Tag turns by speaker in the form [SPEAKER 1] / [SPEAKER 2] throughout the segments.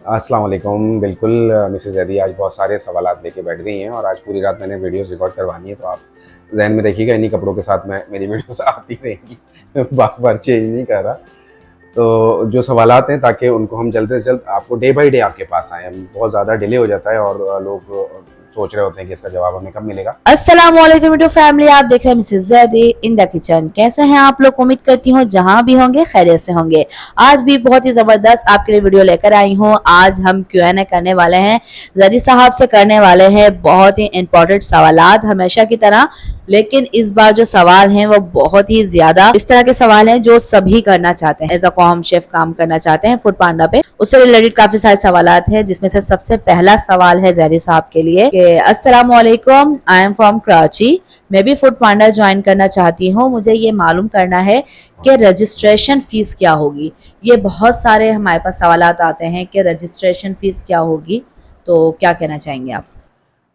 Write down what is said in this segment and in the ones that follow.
[SPEAKER 1] अस्सलाम वालेकुम। बिल्कुल मिसेज़ ज़ैदी आज बहुत सारे सवालात लेके बैठ गई हैं और आज पूरी रात मैंने वीडियोज़ रिकॉर्ड करवानी है, तो आप ज़हन में रखिएगा इन्हीं कपड़ों के साथ मैं मेरी वीडियोज़ आती रहेंगी बार-बार चेंज नहीं कर रहा। तो जो सवालात हैं ताकि उनको हम जल्द से जल्द आपको डे बाय डे आपके पास आएँ। बहुत ज़्यादा डिले हो जाता है और लोग सोच रहे होते हैं कि इसका जवाब हमें कब मिलेगा।
[SPEAKER 2] अस्सलाम वालेकुम टू फैमिली। आप देख रहे हैं Mrs Zaidi in the kitchen. कैसे हैं आप लोग? उम्मीद करती हूँ जहाँ भी होंगे खैरियत से होंगे। आज भी बहुत ही जबरदस्त आपके लिए वीडियो लेकर आई हूँ। आज हम Q&A करने वाले हैं, ज़ैदी साहब से करने वाले हैं बहुत ही इंपॉर्टेंट सवालात हमेशा की तरह। लेकिन इस बार जो सवाल हैं वो बहुत ही ज्यादा इस तरह के सवाल हैं जो सभी करना चाहते हैं। एज अ कॉम शेफ काम करना चाहते हैं फूड पांडा पे, उससे रिलेटेड काफी सारे सवालात हैं, जिसमें से सबसे पहला सवाल है ज़ैदी साहब के लिए कि अस्सलाम वालेकुम, आई एम फ्रॉम कराची। मैं भी फूड पांडा ज्वाइन करना चाहती हूँ। मुझे ये मालूम करना है कि रजिस्ट्रेशन फीस क्या होगी। ये बहुत सारे हमारे पास सवालात आते हैं कि रजिस्ट्रेशन फीस क्या होगी, तो क्या कहना चाहेंगे आप?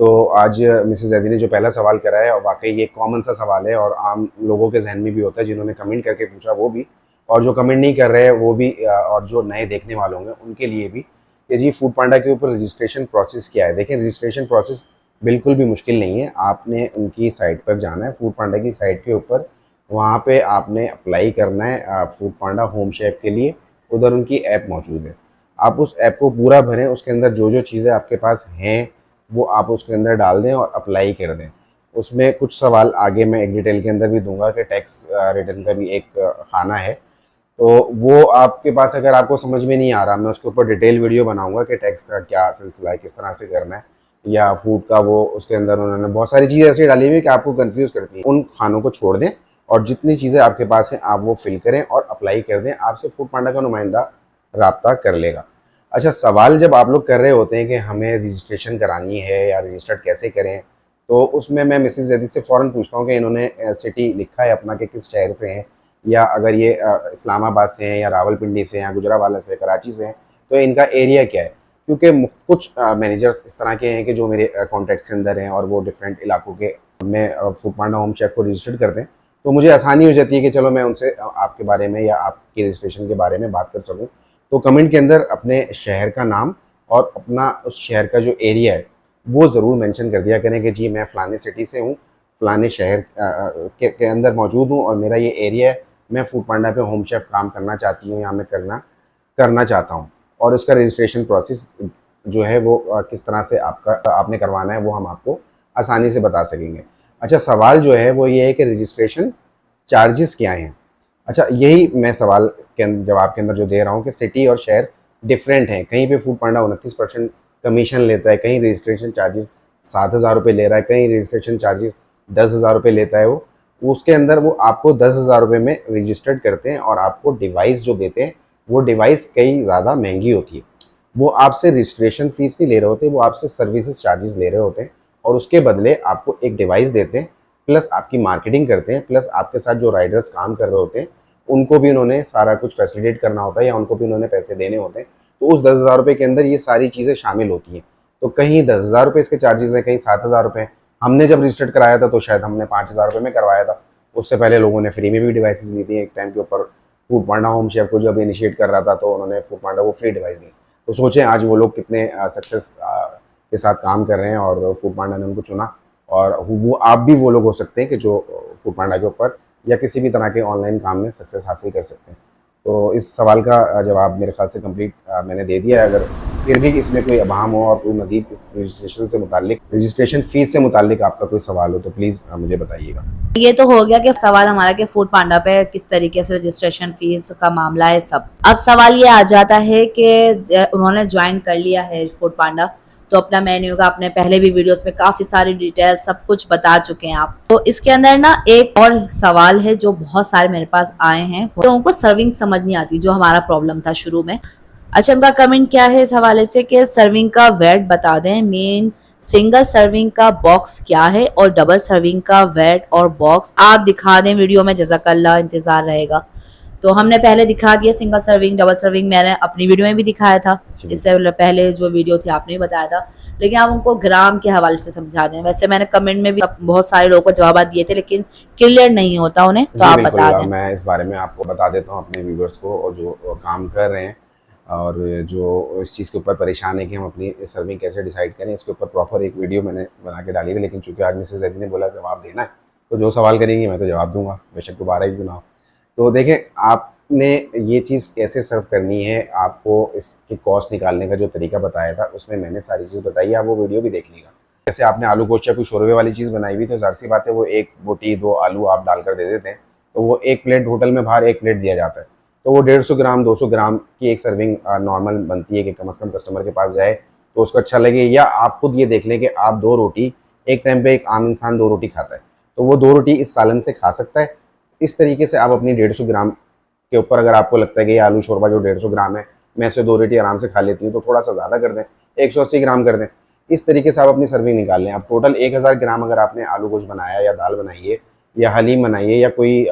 [SPEAKER 1] तो आज मिसेज़ ज़ैदी ने जो पहला सवाल करा है और वाक़ई ये कॉमन सा सवाल है और आम लोगों के ज़हन में भी होता है, जिन्होंने कमेंट करके पूछा वो भी, और जो कमेंट नहीं कर रहे हैं वो भी, और जो नए देखने वाले होंगे उनके लिए भी, कि जी फूड पांडा के ऊपर रजिस्ट्रेशन प्रोसेस क्या है। देखिए, रजिस्ट्रेशन प्रोसेस बिल्कुल भी मुश्किल नहीं है। आपने उनकी साइट पर जाना है, फूड पांडा की साइट के ऊपर, वहाँ पे आपने अप्लाई करना है फूड पांडा होम शेफ़ के लिए। उधर उनकी ऐप मौजूद है। आप उस ऐप को पूरा भरें, उसके अंदर जो-जो चीज़ें आपके पास हैं वो आप उसके अंदर डाल दें और अप्लाई कर दें। उसमें कुछ सवाल आगे मैं एक डिटेल के अंदर भी दूँगा कि टैक्स रिटर्न का भी एक खाना है। तो वो आपके पास अगर आपको समझ में नहीं आ रहा, मैं उसके ऊपर डिटेल वीडियो बनाऊँगा कि टैक्स का क्या सिलसिला है, किस तरह से करना है, या फूड का वो उसके अंदर उन्होंने बहुत सारी चीज़ें ऐसी डाली हुई है कि आपको कन्फ्यूज़ करती हैं। उन खानों को छोड़ दें और जितनी चीज़ें आपके पास हैं आप वो फ़िल करें और अप्लाई कर दें। आपसे फूड पांडा का नुमाइंदा राब्ता कर लेगा। अच्छा, सवाल जब आप लोग कर रहे होते हैं कि हमें रजिस्ट्रेशन करानी है या रजिस्टर्ड कैसे करें, तो उसमें मैं मिसेज़ ज़ैदी से फ़ौरन पूछता हूँ कि इन्होंने सिटी लिखा है अपना कि किस शहर से हैं, या अगर ये इस्लामाबाद से हैं या रावलपिंडी से हैं या गुजरावाला से, कराची से हैं, तो इनका एरिया क्या है? क्योंकि कुछ मैनेजर्स इस तरह के हैं कि जो मेरे कॉन्टैक्ट के अंदर हैं और वो डिफरेंट इलाकों के में फूड पांडा होम शेफ़ को रजिस्टर्ड करते हैं, तो मुझे आसानी हो जाती है कि चलो मैं उनसे आपके बारे में या आपके रजिस्ट्रेशन के बारे में बात कर सकूँ। तो कमेंट के अंदर अपने शहर का नाम और अपना उस शहर का जो एरिया है वो ज़रूर मेंशन कर दिया करें कि जी मैं फ़लाने सिटी से हूँ, फ़लाने शहर के अंदर मौजूद हूँ और मेरा ये एरिया है, मैं फूड पांडा पे होम शेफ़ काम करना चाहती हूँ या मैं करना करना चाहता हूँ। और उसका रजिस्ट्रेशन प्रोसेस जो है वो किस तरह से आपने करवाना है वो हम आपको आसानी से बता सकेंगे। अच्छा, सवाल जो है वो ये है कि रजिस्ट्रेशन चार्जेस क्या हैं? अच्छा, यही मैं सवाल के जवाब के अंदर जो दे रहा हूँ कि सिटी और शहर डिफरेंट हैं। कहीं पे फूड पांडा 29% कमीशन लेता है, कहीं रजिस्ट्रेशन चार्जेस 7,000 रुपये ले रहा है, कहीं रजिस्ट्रेशन चार्जेस 10,000 रुपये लेता है वो। उसके अंदर वो आपको 10,000 रुपये में रजिस्टर्ड करते हैं और आपको डिवाइस जो देते हैं, वो डिवाइस कई ज़्यादा महंगी होती है। वो आपसे रजिस्ट्रेशन फ़ीस नहीं ले रहे होते, वो आपसे सर्विसेज़ चार्जेस ले रहे होते हैं और उसके बदले आपको एक डिवाइस देते हैं, प्लस आपकी मार्केटिंग करते हैं, प्लस आपके साथ जो राइडर्स काम कर रहे होते हैं, उनको भी उन्होंने सारा कुछ फैसिलिटेट करना होता है या उनको भी उन्होंने पैसे देने होते हैं। तो उस 10,000 रुपये के अंदर ये सारी चीज़ें शामिल होती हैं। तो कहीं 10,000 रुपये इसके चार्जेज़ हैं, कहीं 7,000 रुपये। हमने जब रजिस्टर्ड कराया था तो शायद हमने 5,000 रुपये में करवाया था। उससे पहले लोगों ने फ्री में भी डिवाइसेज़ ली थी एक टाइम के ऊपर। फूड पांडा होम शेफ़ को जब इनिशिएट कर रहा था तो उन्होंने फूड पांडा को फ्री डिवाइस दी। तो सोचें आज वो लोग कितने सक्सेस के साथ काम कर रहे हैं और फूड पांडा ने उनको चुना। और वो आप भी वो लोग हो सकते हैं कि जो फूड पांडा के ऊपर या किसी भी तरह के ऑनलाइन काम में सक्सेस हासिल कर सकते हैं। तो इस सवाल का जवाब मेरे ख़्याल से कंप्लीट मैंने दे दिया है। अगर फिर भी इसमें कोई अभाम हो और कोई मज़ीद इस रजिस्ट्रेशन से मुताल्लिक, रजिस्ट्रेशन फ़ीस से मुताल्लिक आपका कोई सवाल हो तो प्लीज़ मुझे बताइएगा।
[SPEAKER 2] ये तो हो गया कि सवाल हमारा कि फूड पांडा पे किस तरीके से रजिस्ट्रेशन फीस का मामला है सब। अब सवाल ये आ जाता है कि उन्होंने ज्वाइन कर लिया है फूड पांडा, तो अपना मेन्यू का अपने पहले भी वीडियोस में काफी सारी डिटेल सब कुछ बता चुके हैं आप। तो इसके अंदर ना एक और सवाल है जो बहुत सारे मेरे पास आए हैं, तो उनको सर्विंग समझ नहीं आती, जो हमारा प्रॉब्लम था शुरू में। अच्छा, उनका कमेंट क्या है इस हवाले से कि सर्विंग का वेट बता दें, मेन सिंगल सर्विंग का बॉक्स क्या है और डबल सर्विंग का वेट और बॉक्स आप दिखा दें वीडियो में, जज़ाकल्लाह, इंतजार रहेगा। तो हमने पहले दिखा दिया सिंगल सर्विंग, डबल सर्विंग मैंने अपनी वीडियो में भी दिखाया था।
[SPEAKER 1] जी।
[SPEAKER 2] इससे पहले जो वीडियो थी आपने भी बताया था, लेकिन आप उनको ग्राम के हवाले से समझा दें। वैसे मैंने कमेंट में भी बहुत सारे लोगों को जवाब दिए थे, लेकिन क्लियर नहीं होता उन्हें, तो
[SPEAKER 1] जी
[SPEAKER 2] आप
[SPEAKER 1] बिल्कुल,
[SPEAKER 2] बता दें।
[SPEAKER 1] मैं इस बारे में आपको बता देता हूँ अपने व्यूवर्स को और जो काम कर रहे हैं। और जो इस चीज़ के ऊपर परेशान है कि हम अपनी सर्विंग कैसे डिसाइड करें, इसके ऊपर प्रॉपर एक वीडियो मैंने बना के डाली है। लेकिन चूँकि आज मिसेज़ ज़ैदी ने बोला जवाब देना है, तो जो सवाल करेंगी मैं तो जवाब दूँगा, बेशक दोबारा ही क्यों ना हो। तो देखें, आपने ये चीज़ कैसे सर्व करनी है, आपको इसकी कॉस्ट निकालने का जो तरीका बताया था, उसमें मैंने सारी चीज़ बताई है, आप वो वीडियो भी देख लीजिएगा। जैसे आपने आलू गोश्त या कोई शोरबे वाली चीज़ बनाई हुई, तो ज़ाहिर-सी बात है वो 1 बोटी 2 आलू आप डालकर दे देते हैं, तो वो 1 प्लेट होटल में बाहर 1 प्लेट दिया जाता है। तो वो 150 ग्राम 200 ग्राम की एक सर्विंग नॉर्मल बनती है कि कम से कम कस्टमर के पास जाए तो उसको अच्छा लगे। या आप खुद ये देख लें कि आप 2 रोटी, एक टाइम पे एक आम इंसान 2 रोटी खाता है, तो वो 2 रोटी इस सालन से खा सकता है। इस तरीके से आप अपनी 150 ग्राम के ऊपर, अगर आपको लगता है कि ये आलू शोरबा जो 150 ग्राम है, मैं इससे 2 रोटी आराम से खा लेती हूँ, तो थोड़ा-सा ज़्यादा कर दें, 180 ग्राम कर दें। इस तरीके से आप अपनी सर्विंग निकाल लें। अब टोटल 1000 ग्राम अगर आपने आलू गोश्त बनाया या दाल बनाई है या हलीम बनाई है या कोई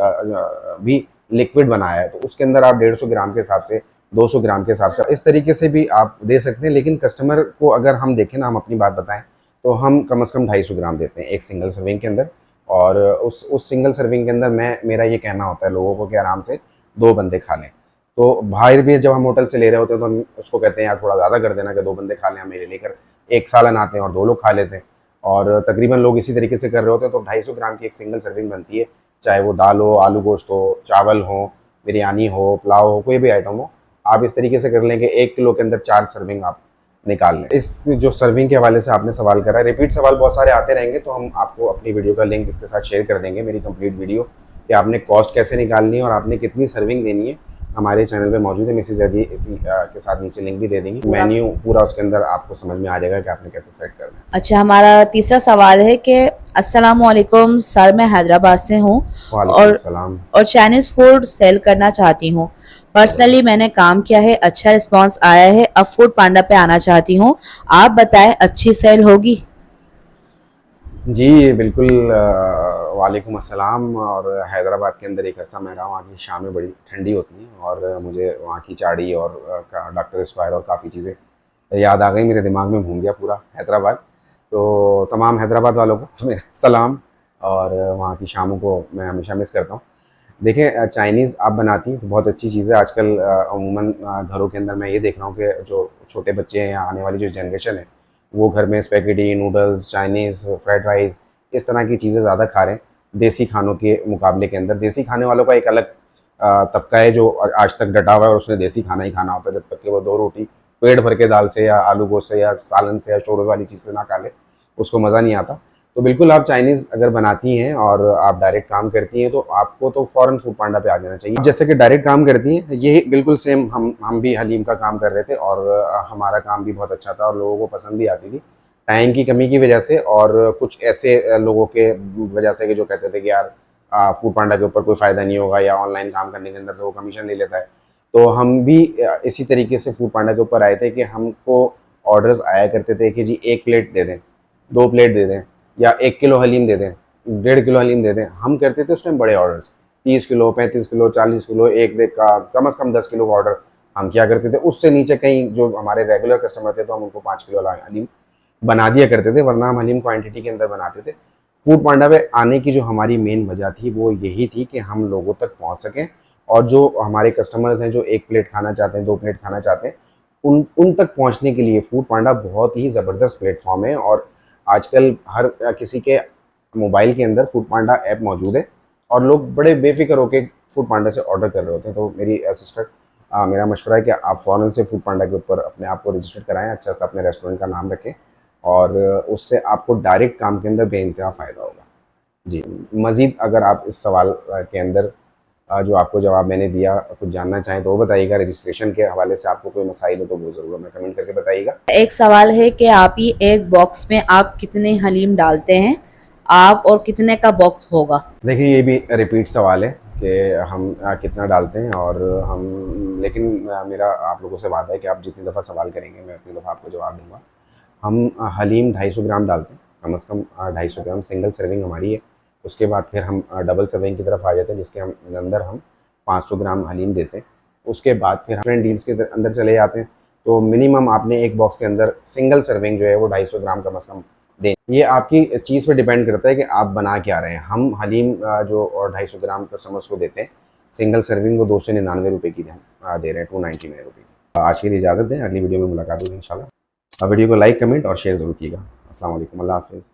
[SPEAKER 1] भी लिक्विड बनाया है, तो उसके अंदर आप 150 ग्राम के हिसाब से, 200 ग्राम के हिसाब से इस तरीके से भी आप दे सकते हैं। लेकिन कस्टमर को अगर हम देखें ना, हम अपनी बात बताएँ, तो हम कम से कम 250 ग्राम देते हैं एक सिंगल सर्विंग के अंदर। और उस सिंगल सर्विंग के अंदर मेरा ये कहना होता है लोगों को कि आराम से 2 बंदे खा लें। तो बाहर भी जब हम होटल से ले रहे होते हैं तो हम उसको कहते हैं यार थोड़ा ज़्यादा कर देना कि 2 बंदे खा लें, हम मेरे लेकर एक सालन आते हैं और 2 लोग खा लेते हैं। और तकरीबन लोग इसी तरीके से कर रहे होते हैं, तो 250 ग्राम की एक सिंगल सर्विंग बनती है, चाहे वो दाल हो, आलू गोश्त हो, चावल हो, बिरयानी हो, पुलाव हो, कोई भी आइटम हो। आप इस तरीके से कर लें कि 1 किलो के अंदर 4 सर्विंग आप निकाल लें। इस जो सर्विंग के हवाले से आपने सवाल करा, रिपीट सवाल बहुत सारे आते रहेंगे, तो हम आपको अपनी वीडियो का लिंक इसके साथ शेयर कर देंगे, मेरी कंप्लीट वीडियो, कि आपने कॉस्ट कैसे निकालनी है और आपने कितनी सर्विंग देनी है। हमारे चैनल पे मौजूद है, मिसेज़ ज़ैदी इसी के साथ नीचे लिंक भी दे देंगी। मेन्यू पूरा उसके अंदर आपको समझ में आ जाएगा कि आपने कैसे सेट करना है।
[SPEAKER 2] अच्छा, हमारा तीसरा सवाल है कि अस्सलामुअलैकुम सर, मैं हैदराबाद से हूँ
[SPEAKER 1] वालेकुम
[SPEAKER 2] और
[SPEAKER 1] अस्सलाम।
[SPEAKER 2] चाइनीज़ फूड सेल करना चाहती हूँ। पर्सनली
[SPEAKER 1] ज़बरदस्त।
[SPEAKER 2] मैंने काम किया है, अच्छा रिस्पांस आया है, अब फूड पांडा पे आना चाहती हूँ। आप बताएं, अच्छी सेल होगी?
[SPEAKER 1] जी, बिल्कुल वालेकुम अस्सलाम। और हैदराबाद के अंदर एक अरसा मैं रहा हूँ, वहाँ की शामें बड़ी ठंडी होती हैं और मुझे वहाँ की चाड़ी और डॉक्टर स्क्वायर और काफ़ी चीज़ें याद आ गई, मेरे दिमाग में घूम गया पूरा हैदराबाद। तो तमाम हैदराबाद वालों को मेरा सलाम। और वहाँ की शामों को मैं हमेशा मिस करता हूँ। देखिए, चाइनीज़ आप बनाती हैं तो बहुत अच्छी चीज़ है। आजकल अमूमन घरों के अंदर मैं ये देख रहा हूँ कि जो छोटे बच्चे हैं या आने वाली जो जनरेशन है, वो घर में spaghetti, noodles, Chinese, fried rice, इस तरह की चीज़ें ज़्यादा खा रहे हैं, देसी खानों के मुकाबले के अंदर। देसी खाने वालों का एक अलग तबका है जो आज तक डटा हुआ है और उसने देसी खाना ही खाना होता है, जब तक कि वो 2 रोटी पेट भर के दाल से या आलू गोश्त से या सालन से या शोरबे वाली चीज़ से ना खा ले, उसको मज़ा नहीं आता। तो बिल्कुल आप चाइनीज़ अगर बनाती हैं और आप डायरेक्ट काम करती हैं, तो आपको तो फ़ौरन फूड पांडा पे आ जाना चाहिए। जैसे कि डायरेक्ट काम करती हैं, यही बिल्कुल सेम हम भी हलीम का काम कर रहे थे और हमारा काम भी बहुत अच्छा था और लोगों को पसंद भी आती थी। टाइम की कमी की वजह से और कुछ ऐसे लोगों के वजह से कि जो कहते थे कि यार फूड पांडा के ऊपर कोई फ़ायदा नहीं होगा या ऑनलाइन काम करने के अंदर तो वो कमीशन ले लेता है। तो हम भी इसी तरीके से फूड पांडा के ऊपर आए थे कि हमको ऑर्डर्स आया करते थे कि जी 1 प्लेट दे दें, 2 प्लेट दे दें या 1 किलो हलीम दे दें, 1.5 किलो हलीम दे दें। हम करते थे उस टाइम बड़े ऑर्डर्स, 30 किलो, 35 किलो, 40 किलो, एक दे का कम से कम 10 किलो का ऑर्डर हम किया करते थे। उससे नीचे कहीं जो हमारे रेगुलर कस्टमर थे, तो हम उनको 5 किलो वाला हलीम बना दिया करते थे, वरना हम हलीम क्वांटिटी के अंदर बनाते थे। फूड पांडा पे आने की जो हमारी मेन वजह थी, वो यही थी कि हम लोगों तक पहुँच सकें और जो हमारे कस्टमर्स हैं, जो 1 प्लेट खाना चाहते हैं, 2 प्लेट खाना चाहते हैं, उन उन तक पहुँचने के लिए फूड पांडा बहुत ही ज़बरदस्त प्लेटफ़ॉर्म है। और आजकल हर किसी के मोबाइल के अंदर फूड पांडा ऐप मौजूद है और लोग बड़े बेफ़िक्र होके फूड पांडा से ऑर्डर कर रहे होते हैं। तो मेरी सिस्टर, मेरा मशवरा है कि आप फ़ौरन से फूड पांडा के ऊपर अपने आप को रजिस्टर कराएँ, अच्छा सा अपने रेस्टोरेंट का नाम रखें और उससे आपको डायरेक्ट काम के अंदर बेइंतहा फ़ायदा होगा। जी, मज़ीद अगर आप इस सवाल के अंदर जो आपको जवाब मैंने दिया, कुछ जानना चाहें तो वो बताइएगा। रजिस्ट्रेशन के हवाले से आपको कोई मसाइल हो तो वो ज़रूर हमें कमेंट करके बताइएगा।
[SPEAKER 2] एक सवाल है कि आप ही एक बॉक्स में आप कितने हलीम डालते हैं आप, और कितने का बॉक्स होगा?
[SPEAKER 1] देखिए, ये भी रिपीट सवाल है कि हम कितना डालते हैं और हम, लेकिन मेरा आप लोगों से वादा है कि आप जितनी दफ़ा सवाल करेंगे मैं उतनी दफ़ा आपको जवाब दूँगा। हम हलीम 250 ग्राम डालते हैं, कम से कम 250 ग्राम सिंगल सर्विंग हमारी है। उसके बाद फिर हम डबल सर्विंग की तरफ आ जाते हैं, जिसके अंदर हम 500 ग्राम हलीम देते हैं। उसके बाद फिर हम डील्स के अंदर चले जाते हैं, तो मिनिमम आपने एक बॉक्स के अंदर सिंगल सर्विंग जो है वो 250 ग्राम कम से कम दें। ये आपकी चीज़ पे डिपेंड करता है कि आप बना क्या रहे हैं। हम हलीम जो 250 ग्राम कस्टमर्स को देते हैं, सिंगल सर्विंग वो 299 रुपये की हम दे रहे हैं, 299 रुपये की। आज के लिए इजाज़त दें, अगली वीडियो में मुलाकात होगी इंशाल्लाह। वीडियो को लाइक, कमेंट और शेयर ज़रूर कीजिएगा। अस्सलाम वालेकुम, अल्लाह हाफ़िज़।